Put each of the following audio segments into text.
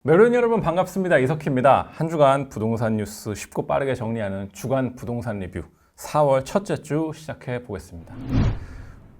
매로인 여러분 반갑습니다. 이석희입니다. 한 주간 부동산 뉴스 쉽고 빠르게 정리하는 주간 부동산 리뷰 4월 첫째 주 시작해 보겠습니다.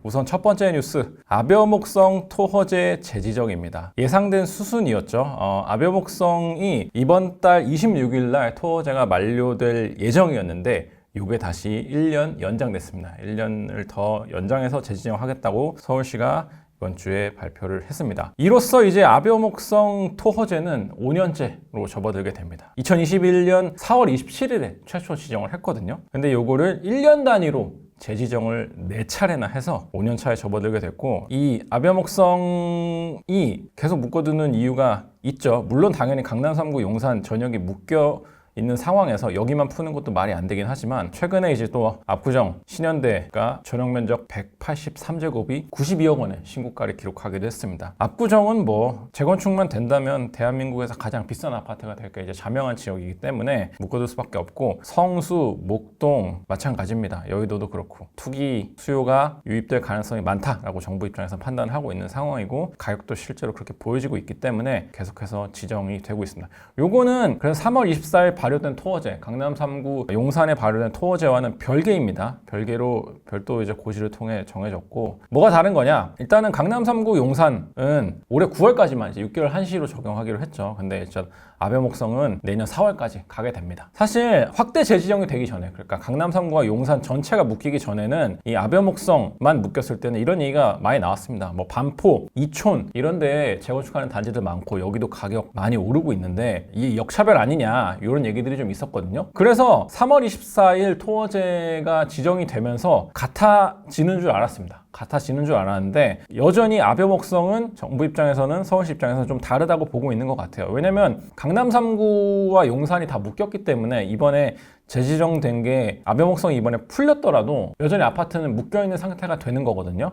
우선 첫 번째 뉴스, 아벼목성 토허제 재지정입니다. 예상된 수순이었죠. 아벼목성이 이번 달 26일 날 토허제가 만료될 예정이었는데 이게 다시 1년 연장됐습니다. 1년을 더 연장해서 재지정하겠다고 서울시가 이번 주에 발표를 했습니다. 이로써 이제 아벼목성 토허제는 5년째로 접어들게 됩니다. 2021년 4월 27일에 최초 지정을 했거든요. 근데 요거를 1년 단위로 재지정을 4차례나 해서 5년 차에 접어들게 됐고, 이 아벼목성이 계속 묶어두는 이유가 있죠. 물론 당연히 강남 3구 용산 전역이 묶여 있는 상황에서 여기만 푸는 것도 말이 안 되긴 하지만, 최근에 이제 또 압구정 신현대가 전용 면적 183제곱이 92억 원의 신고가를 기록하기도 했습니다. 압구정은 뭐 재건축만 된다면 대한민국에서 가장 비싼 아파트가 될까 이제 자명한 지역이기 때문에 묶어둘 수밖에 없고, 성수, 목동 마찬가지입니다. 여의도도 그렇고 투기 수요가 유입될 가능성이 많다라고 정부 입장에서 판단하고 있는 상황이고, 가격도 실제로 그렇게 보여지고 있기 때문에 계속해서 지정이 되고 있습니다. 요거는 그래서 3월 24일 발효된 토허제, 강남 3구 용산에 발효된 토허제와는 별개입니다. 별도 이제 고시를 통해 정해졌고, 뭐가 다른 거냐? 일단은 강남 3구 용산은 올해 9월까지만 이제 6개월 한시로 적용하기로 했죠. 근데 일단 아벼목성은 내년 4월까지 가게 됩니다. 사실 확대 재지정이 되기 전에, 그러니까 강남 3구와 용산 전체가 묶이기 전에는 이 아벼목성만 묶였을 때는 이런 얘기가 많이 나왔습니다. 뭐 반포, 이촌 이런 데 재건축하는 단지들 많고 여기도 가격 많이 오르고 있는데 이게 역차별 아니냐, 이런 얘기들이 좀 있었거든요. 그래서 3월 24일 토허제가 지정이 되면서 같아지는 줄 알았습니다. 같아지는 줄 알았는데 여전히 아벼목성은 정부 입장에서는, 서울시 입장에서는 좀 다르다고 보고 있는 것 같아요. 왜냐면 강남 3구와 용산이 다 묶였기 때문에 이번에 재지정된 게 아벼목성이 이번에 풀렸더라도 여전히 아파트는 묶여있는 상태가 되는 거거든요.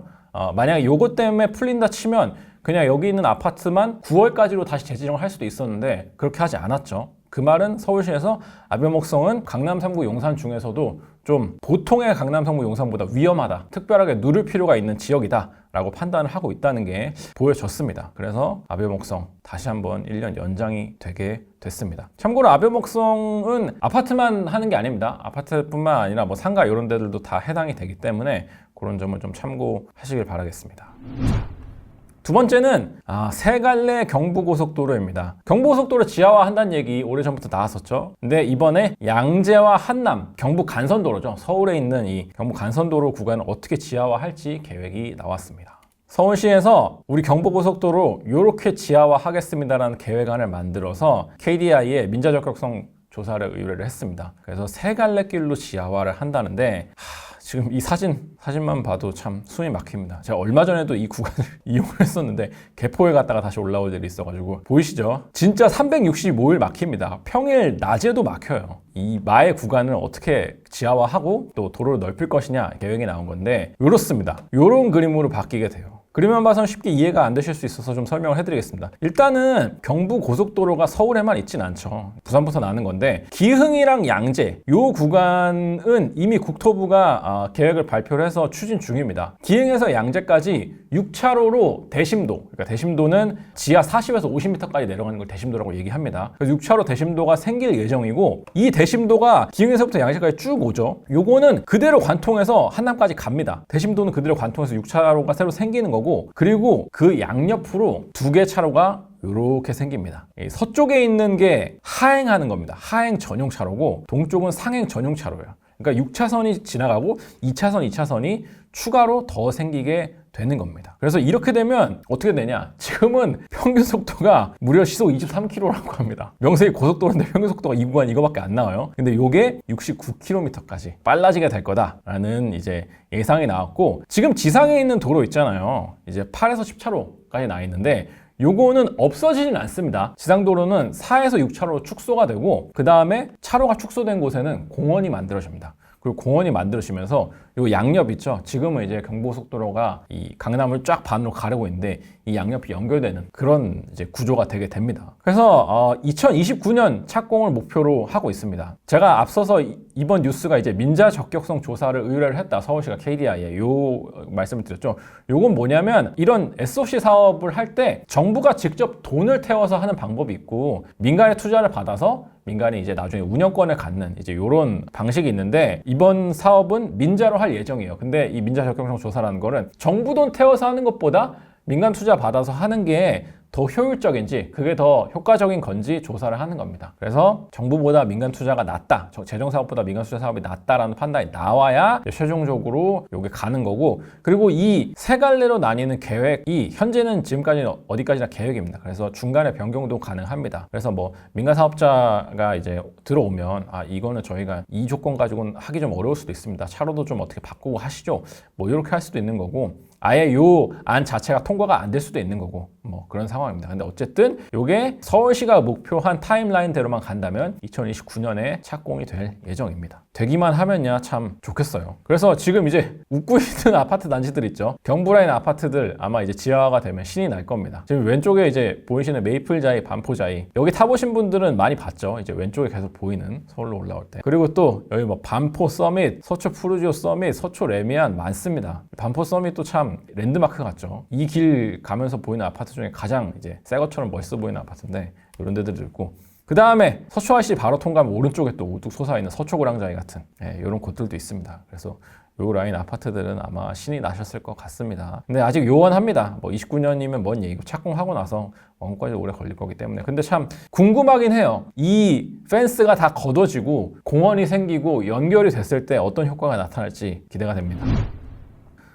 만약에 요것 때문에 풀린다 치면 그냥 여기 있는 아파트만 9월까지로 다시 재지정을 할 수도 있었는데 그렇게 하지 않았죠. 그 말은 서울시에서 아벼목성은 강남 3구 용산 중에서도 좀 보통의 강남 3구 용산보다 위험하다, 특별하게 누를 필요가 있는 지역이다 라고 판단을 하고 있다는 게 보여졌습니다. 그래서 아벼목성 다시 한번 1년 연장이 되게 됐습니다. 참고로 아벼목성은 아파트만 하는 게 아닙니다. 아파트뿐만 아니라 뭐 상가 이런 데들도 다 해당이 되기 때문에 그런 점을 좀 참고하시길 바라겠습니다. 두 번째는 세 갈래 경부고속도로입니다. 경부고속도로 지하화 한다는 얘기 오래전부터 나왔었죠. 근데 이번에 양재와 한남, 경부 간선도로죠. 서울에 있는 이 경부 간선도로 구간을 어떻게 지하화할지 계획이 나왔습니다. 서울시에서 우리 경부고속도로 이렇게 지하화하겠습니다라는 계획안을 만들어서 KDI에 민자적격성 조사를 의뢰를 했습니다. 그래서 세 갈래 길로 지하화를 한다는데 지금 이 사진만 봐도 참 숨이 막힙니다. 제가 얼마 전에도 이 구간을 이용을 했었는데 개포에 갔다가 다시 올라올 일이 있어가지고 보이시죠? 진짜 365일 막힙니다. 평일 낮에도 막혀요. 이 마의 구간을 어떻게 지하화하고 또 도로를 넓힐 것이냐 계획이 나온 건데 이렇습니다. 이런 그림으로 바뀌게 돼요. 그림만 봐서는 쉽게 이해가 안 되실 수 있어서 좀 설명을 해드리겠습니다. 일단은 경부고속도로가 서울에만 있진 않죠. 부산부터 나는 건데 기흥이랑 양재 이 구간은 이미 국토부가 계획을 발표를 해서 추진 중입니다. 기흥에서 양재까지 6차로로 대심도, 그러니까 대심도는 지하 40에서 50m까지 내려가는 걸 대심도라고 얘기합니다. 그래서 6차로 대심도가 생길 예정이고, 이 대심도가 기흥에서부터 양재까지 쭉 오죠. 요거는 그대로 관통해서 한남까지 갑니다. 대심도는 그대로 관통해서 6차로가 새로 생기는 거고, 그리고 그 양옆으로 2개 차로가 이렇게 생깁니다. 서쪽에 있는 게 하행하는 겁니다. 하행 전용 차로고 동쪽은 상행 전용 차로예요. 그러니까 6차선이 지나가고 2차선, 2차선이 추가로 더 생기게 되는 겁니다. 그래서 이렇게 되면 어떻게 되냐? 지금은 평균 속도가 무려 시속 23km라고 합니다. 명세히 고속도로인데 평균 속도가 이 구간 이거밖에 안 나와요. 근데 이게 69km까지 빨라지게 될 거다라는 이제 예상이 나왔고, 지금 지상에 있는 도로 있잖아요. 이제 8에서 10차로까지 나 있는데 요거는 없어지진 않습니다. 지상도로는 4에서 6차로로 축소가 되고, 그 다음에 차로가 축소된 곳에는 공원이 만들어집니다. 그리고 공원이 만들어지면서 요 양옆 있죠. 지금은 이제 경부고속도로가 이 강남을 쫙 반으로 가르고 있는데 이 양옆이 연결되는 그런 이제 구조가 되게 됩니다. 그래서 2029년 착공을 목표로 하고 있습니다. 제가 앞서서 이번 뉴스가 이제 민자 적격성 조사를 의뢰를 했다. 서울시가 KDI에 요 말씀을 드렸죠. 요건 뭐냐면 이런 SOC 사업을 할 때 정부가 직접 돈을 태워서 하는 방법이 있고 민간의 투자를 받아서 민간이 이제 나중에 운영권을 갖는 이제 요런 방식이 있는데 이번 사업은 민자로 할 예정이에요. 근데 이 민자 적격성 조사라는 거는 정부 돈 태워서 하는 것보다 민간 투자 받아서 하는 게 더 효율적인지 그게 더 효과적인 건지 조사를 하는 겁니다. 그래서 정부보다 민간 투자가 낫다, 재정사업보다 민간 투자 사업이 낫다라는 판단이 나와야 최종적으로 이게 가는 거고, 그리고 이 세 갈래로 나뉘는 계획이 현재는 지금까지는 어디까지나 계획입니다. 그래서 중간에 변경도 가능합니다. 그래서 뭐 민간 사업자가 이제 들어오면 이거는 저희가 이 조건 가지고는 하기 좀 어려울 수도 있습니다. 차로도 좀 어떻게 바꾸고 하시죠. 뭐 이렇게 할 수도 있는 거고, 아예 요 안 자체가 통과가 안 될 수도 있는 거고 뭐 그런 상황입니다. 근데 어쨌든 요게 서울시가 목표한 타임라인대로만 간다면 2029년에 착공이 될 예정입니다. 되기만 하면야 참 좋겠어요. 그래서 지금 이제 웃고 있는 아파트 단지들 있죠. 경부라인 아파트들 아마 이제 지하화가 되면 신이 날 겁니다. 지금 왼쪽에 이제 보이시는 메이플자이, 반포자이, 여기 타보신 분들은 많이 봤죠. 이제 왼쪽에 계속 보이는 서울로 올라올 때. 그리고 또 여기 뭐 반포 서밋, 서초 푸르지오 서밋, 서초 레미안 많습니다. 반포 서밋도 참 랜드마크 같죠. 이 길 가면서 보이는 아파트 중에 가장 이제 새 것처럼 멋있어 보이는 아파트인데 이런 데들도 있고, 그 다음에 서초 IC 바로 통과하면 오른쪽에 또 우뚝 솟아있는 서초고량자이 같은 이런 곳들도 있습니다. 그래서 요 라인 아파트들은 아마 신이 나셨을 것 같습니다. 근데 아직 요원합니다. 뭐 29년이면 뭔 얘기고 착공하고 나서 원까지 오래 걸릴 거기 때문에. 근데 참 궁금하긴 해요. 이 펜스가 다 걷어지고 공원이 생기고 연결이 됐을 때 어떤 효과가 나타날지 기대가 됩니다.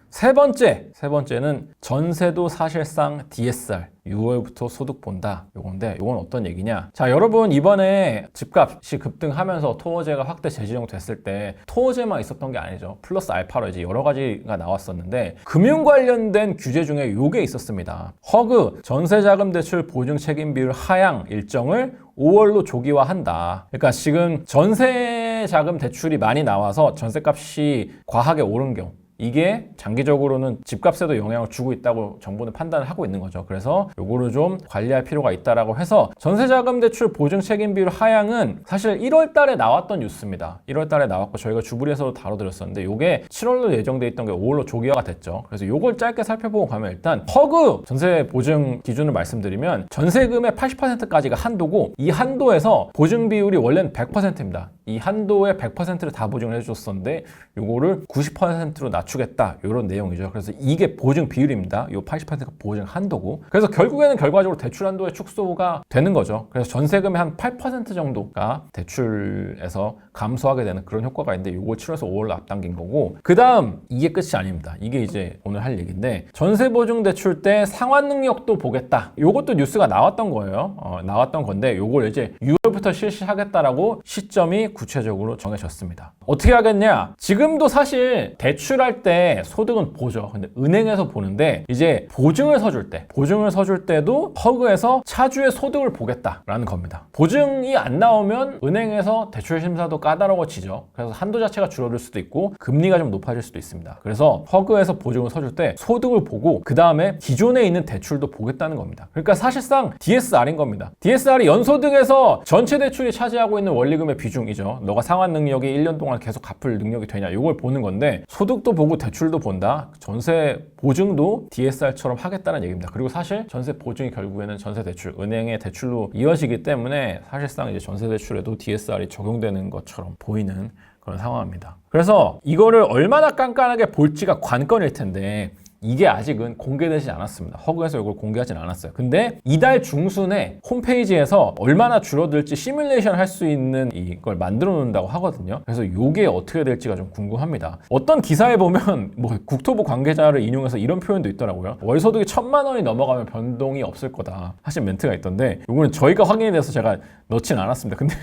세 번째는 전세도 사실상 DSR 6월부터 소득 본다 요건데, 요건 어떤 얘기냐. 자, 여러분 이번에 집값이 급등하면서 토어제가 확대 재지정 됐을 때 토어제만 있었던 게 아니죠. 플러스 알파로 이제 여러 가지가 나왔었는데 금융 관련된 규제 중에 요게 있었습니다. 허그 전세자금 대출 보증 책임 비율 하향 일정을 5월로 조기화한다. 그러니까 지금 전세자금 대출이 많이 나와서 전세값이 과하게 오른 경우, 이게 장기적으로는 집값에도 영향을 주고 있다고 정부는 판단을 하고 있는 거죠. 그래서 요거를 좀 관리할 필요가 있다라고 해서 전세자금 대출 보증 책임 비율 하향은 사실 1월 달에 나왔던 뉴스입니다. 1월 달에 나왔고 저희가 주부리에서도 다뤄드렸었는데 요게 7월로 예정돼 있던 게 5월로 조기화가 됐죠. 그래서 요걸 짧게 살펴보고 가면 일단 허그 전세 보증 기준을 말씀드리면 전세금의 80%까지가 한도고, 이 한도에서 보증 비율이 원래는 100%입니다. 이 한도의 100%를 다 보증을 해줬었는데 요거를 90%로 낮추겠다, 이런 내용이죠. 그래서 이게 보증 비율입니다. 요 80%가 보증 한도고, 그래서 결국에는 결과적으로 대출 한도의 축소가 되는 거죠. 그래서 전세금의 한 8% 정도가 대출에서 감소하게 되는 그런 효과가 있는데 요걸 7월에서 5월로 앞당긴 거고, 그 다음 이게 끝이 아닙니다. 이게 이제 오늘 할 얘기인데, 전세 보증 대출 때 상환 능력도 보겠다. 요것도 뉴스가 나왔던 거예요. 나왔던 건데 요걸 이제 6월부터 실시하겠다라고 시점이 구체적으로 정해졌습니다. 어떻게 하겠냐? 지금도 사실 대출할 때 소득은 보죠. 근데 은행에서 보는데 이제 보증을 서줄 때도 허그에서 차주의 소득을 보겠다라는 겁니다. 보증이 안 나오면 은행에서 대출 심사도 까다로워지죠. 그래서 한도 자체가 줄어들 수도 있고 금리가 좀 높아질 수도 있습니다. 그래서 허그에서 보증을 서줄 때 소득을 보고 그 다음에 기존에 있는 대출도 보겠다는 겁니다. 그러니까 사실상 DSR인 겁니다. DSR이 연소득에서 전체 대출이 차지하고 있는 원리금의 비중이죠. 너가 상환 능력이 1년 동안 계속 갚을 능력이 되냐, 이걸 보는 건데 소득도 보고 대출도 본다. 전세 보증도 DSR처럼 하겠다는 얘기입니다. 그리고 사실 전세 보증이 결국에는 전세 대출, 은행의 대출로 이어지기 때문에 사실상 이제 전세 대출에도 DSR이 적용되는 것처럼 보이는 그런 상황입니다. 그래서 이거를 얼마나 깐깐하게 볼지가 관건일 텐데 이게 아직은 공개되지 않았습니다. 허그에서 이걸 공개하진 않았어요. 근데 이달 중순에 홈페이지에서 얼마나 줄어들지 시뮬레이션 할 수 있는 이걸 만들어 놓는다고 하거든요. 그래서 이게 어떻게 될지가 좀 궁금합니다. 어떤 기사에 보면 뭐 국토부 관계자를 인용해서 이런 표현도 있더라고요. 월소득이 1,000만 원이 넘어가면 변동이 없을 거다 하신 멘트가 있던데, 이거는 저희가 확인이 돼서 제가 넣진 않았습니다. 근데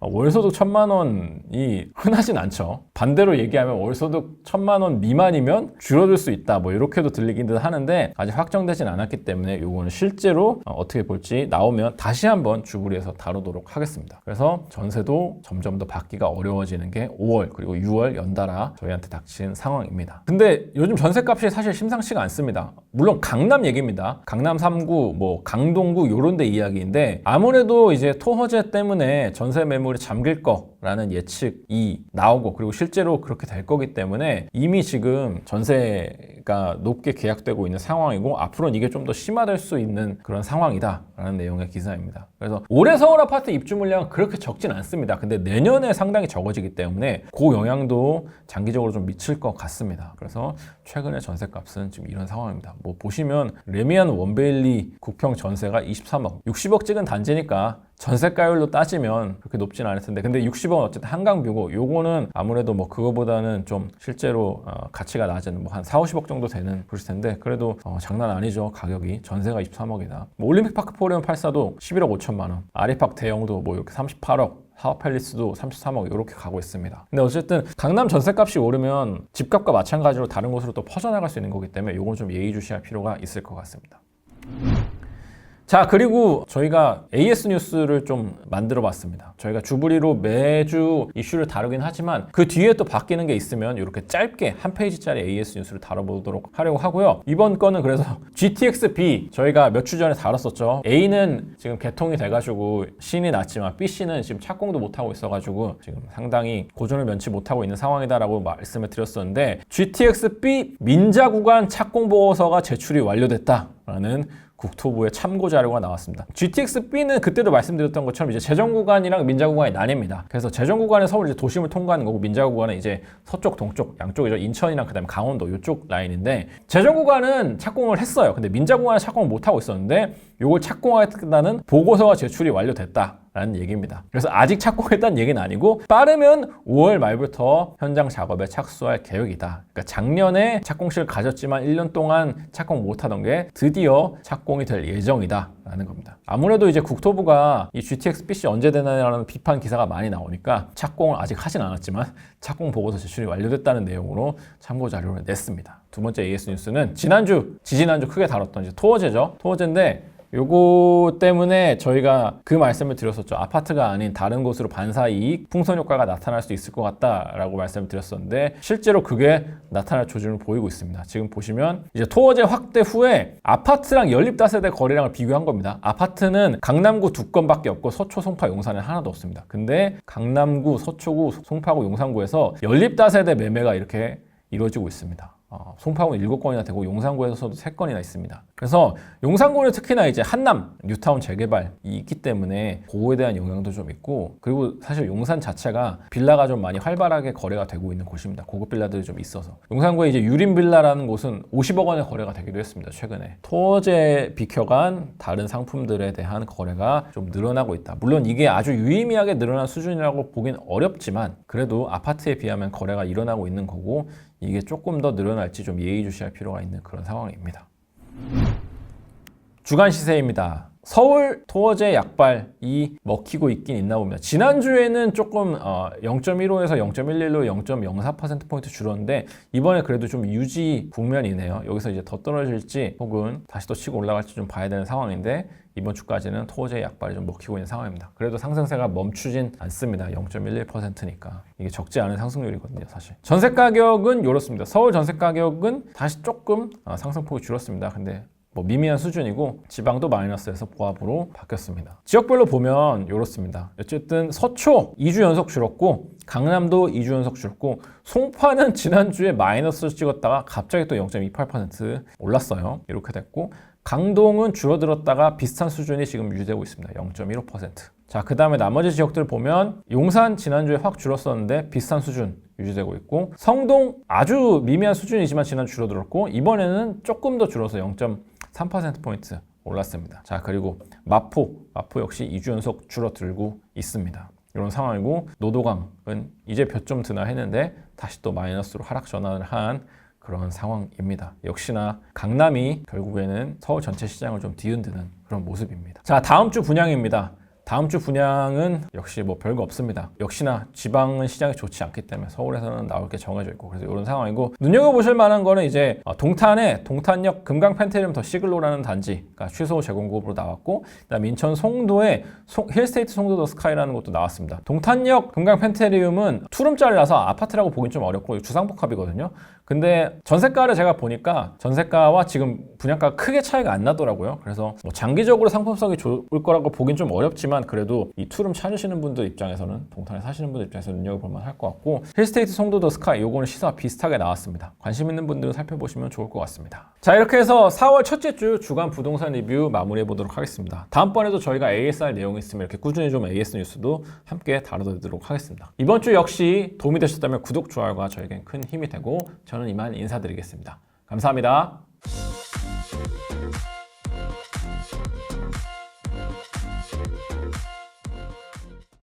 월소득 1,000만 원이 흔하진 않죠. 반대로 얘기하면 월소득 1,000만 원 미만이면 줄어들 수 있다. 뭐 이렇게도 들리긴 하는데 아직 확정되진 않았기 때문에 요거는 실제로 어떻게 볼지 나오면 다시 한번 주부리에서 다루도록 하겠습니다. 그래서 전세도 점점 더 받기가 어려워지는 게 5월 그리고 6월 연달아 저희한테 닥친 상황입니다. 근데 요즘 전세값이 사실 심상치가 않습니다. 물론 강남 얘기입니다. 강남 3구, 뭐 강동구 요런 데 이야기인데 아무래도 이제 토호제 때문에 전세 매물이 잠길 거라는 예측이 나오고 그리고 실제로 그렇게 될 거기 때문에 이미 지금 전세가 높게 계약되고 있는 상황이고 앞으로는 이게 좀 더 심화될 수 있는 그런 상황이다라는 내용의 기사입니다. 그래서 올해 서울 아파트 입주 물량은 그렇게 적진 않습니다. 근데 내년에 상당히 적어지기 때문에 그 영향도 장기적으로 좀 미칠 것 같습니다. 그래서 최근에 전세값은 지금 이런 상황입니다. 뭐 보시면 레미안 원베일리 국평 전세가 23억, 60억 찍은 단지니까 전세가율로 따지면 그렇게 높진 않을 텐데 근데 60억은 어쨌든 한강뷰고 요거는 아무래도 뭐 그거보다는 좀 실제로 가치가 낮은 뭐 한 4, 50억 정도 되는 그럴 텐데 그래도 장난 아니죠. 가격이 전세가 23억이다. 뭐 올림픽파크 포레온 84도 11억 5천만 원, 아리팍 대형도 뭐 이렇게 38억, 사업팰리스도 33억 이렇게 가고 있습니다. 근데 어쨌든 강남 전세값이 오르면 집값과 마찬가지로 다른 곳으로 또 퍼져나갈 수 있는 거기 때문에 요건 좀 예의주시할 필요가 있을 것 같습니다. 자, 그리고 저희가 AS 뉴스를 좀 만들어 봤습니다. 저희가 주부리로 매주 이슈를 다루긴 하지만 그 뒤에 또 바뀌는 게 있으면 이렇게 짧게 한 페이지짜리 AS 뉴스를 다뤄보도록 하려고 하고요. 이번 거는 그래서 GTX-B 저희가 몇 주 전에 다뤘었죠. A는 지금 개통이 돼가지고 신이 났지만 BC는 지금 착공도 못하고 있어가지고 지금 상당히 고전을 면치 못하고 있는 상황이다라고 말씀을 드렸었는데 GTX-B 민자 구간 착공 보고서가 제출이 완료됐다라는 국토부의 참고 자료가 나왔습니다. GTX-B는 그때도 말씀드렸던 것처럼 이제 재정 구간이랑 민자 구간이 나뉩니다. 그래서 재정 구간은 서울 이제 도심을 통과하는 거고 민자 구간은 이제 서쪽, 동쪽 양쪽이죠. 인천이랑 그다음에 강원도 이쪽 라인인데 재정 구간은 착공을 했어요. 근데 민자 구간은 착공을 못 하고 있었는데 이걸 착공하겠다는 보고서가 제출이 완료됐다. 라는 얘기입니다. 그래서 아직 착공했다는 얘기는 아니고 빠르면 5월 말부터 현장 작업에 착수할 계획이다. 그러니까 작년에 착공식을 가졌지만 1년 동안 착공 못하던 게 드디어 착공이 될 예정이다 라는 겁니다. 아무래도 이제 국토부가 이 GTX-BC 언제 되나라는 비판 기사가 많이 나오니까 착공을 아직 하진 않았지만 착공 보고서 제출이 완료됐다는 내용으로 참고 자료를 냈습니다. 두 번째 AS 뉴스는 지지난주 크게 다뤘던 이제 토어제죠. 토어제인데 요거 때문에 저희가 그 말씀을 드렸었죠. 아파트가 아닌 다른 곳으로 반사이익 풍선 효과가 나타날 수 있을 것 같다라고 말씀을 드렸었는데 실제로 그게 나타날 조짐을 보이고 있습니다. 지금 보시면 이제 토어제 확대 후에 아파트랑 연립다세대 거래량을 비교한 겁니다. 아파트는 강남구 2건밖에 없고 서초, 송파, 용산에 하나도 없습니다. 근데 강남구, 서초구, 송파구, 용산구에서 연립다세대 매매가 이렇게 이루어지고 있습니다. 송파구는 7건이나 되고 용산구에서도 3건이나 있습니다. 그래서 용산구는 특히나 이제 한남, 뉴타운 재개발이 있기 때문에 그거에 대한 영향도 좀 있고 그리고 사실 용산 자체가 빌라가 좀 많이 활발하게 거래가 되고 있는 곳입니다. 고급 빌라들이 좀 있어서. 용산구에 이제 유림빌라라는 곳은 50억 원의 거래가 되기도 했습니다. 최근에. 토어제 비켜간 다른 상품들에 대한 거래가 좀 늘어나고 있다. 물론 이게 아주 유의미하게 늘어난 수준이라고 보긴 어렵지만 그래도 아파트에 비하면 거래가 일어나고 있는 거고 이게 조금 더 늘어날지 좀 예의주시할 필요가 있는 그런 상황입니다. 주간 시세입니다. 서울 토어제 약발이 먹히고 있긴 있나 봅니다. 지난주에는 조금 0.15에서 0.11로 0.04%포인트 줄었는데 이번에 그래도 좀 유지 국면이네요. 여기서 이제 더 떨어질지 혹은 다시 또 치고 올라갈지 좀 봐야 되는 상황인데 이번 주까지는 토어제 약발이 좀 먹히고 있는 상황입니다. 그래도 상승세가 멈추진 않습니다. 0.11%니까 이게 적지 않은 상승률이거든요. 사실 전세 가격은 이렇습니다. 서울 전세 가격은 다시 조금 상승폭이 줄었습니다. 근데 뭐 미미한 수준이고 지방도 마이너스에서 보합으로 바뀌었습니다. 지역별로 보면 이렇습니다. 어쨌든 서초 2주 연속 줄었고 강남도 2주 연속 줄었고 송파는 지난주에 마이너스 찍었다가 갑자기 또 0.28% 올랐어요. 이렇게 됐고 강동은 줄어들었다가 비슷한 수준이 지금 유지되고 있습니다. 0.15%. 자, 그 다음에 나머지 지역들 보면 용산 지난주에 확 줄었었는데 비슷한 수준 유지되고 있고 성동 아주 미미한 수준이지만 지난주 줄어들었고 이번에는 조금 더 줄어서 0.3%포인트 올랐습니다. 자, 그리고 마포 역시 2주 연속 줄어들고 있습니다. 이런 상황이고 노도강은 이제 몇 점 드나 했는데 다시 또 마이너스로 하락 전환을 한 그런 상황입니다. 역시나 강남이 결국에는 서울 전체 시장을 좀 뒤흔드는 그런 모습입니다. 자, 다음 주 분양입니다. 다음 주 분양은 역시 뭐 별거 없습니다. 역시나 지방은 시장이 좋지 않기 때문에 서울에서는 나올 게 정해져 있고 그래서 이런 상황이고 눈여겨보실 만한 거는 이제 동탄에 동탄역 금강 펜트리움 더 시글로라는 단지가 취소 재공급으로 나왔고 그다음 인천 송도에 힐스테이트 송도 더 스카이라는 것도 나왔습니다. 동탄역 금강 펜트리움은 투룸짜리라서 아파트라고 보긴 좀 어렵고 주상복합이거든요. 근데 전세가를 제가 보니까 전세가와 지금 분양가가 크게 차이가 안 나더라고요. 그래서 뭐 장기적으로 상품성이 좋을 거라고 보긴 좀 어렵지만 그래도 이 투룸 찾으시는 분들 입장에서는 동탄에 사시는 분들 입장에서 눈여겨볼 만할 것 같고 힐스테이트 송도 더 스카이 요거는 시세와 비슷하게 나왔습니다. 관심 있는 분들은 살펴보시면 좋을 것 같습니다. 자 이렇게 해서 4월 첫째 주 주간 부동산 리뷰 마무리해 보도록 하겠습니다. 다음번에도 저희가 ASR 내용이 있으면 이렇게 꾸준히 좀 AS 뉴스도 함께 다뤄드리도록 하겠습니다. 이번 주 역시 도움이 되셨다면 구독, 좋아요가 저에겐 큰 힘이 되고 저는 이만 인사드리겠습니다. 감사합니다.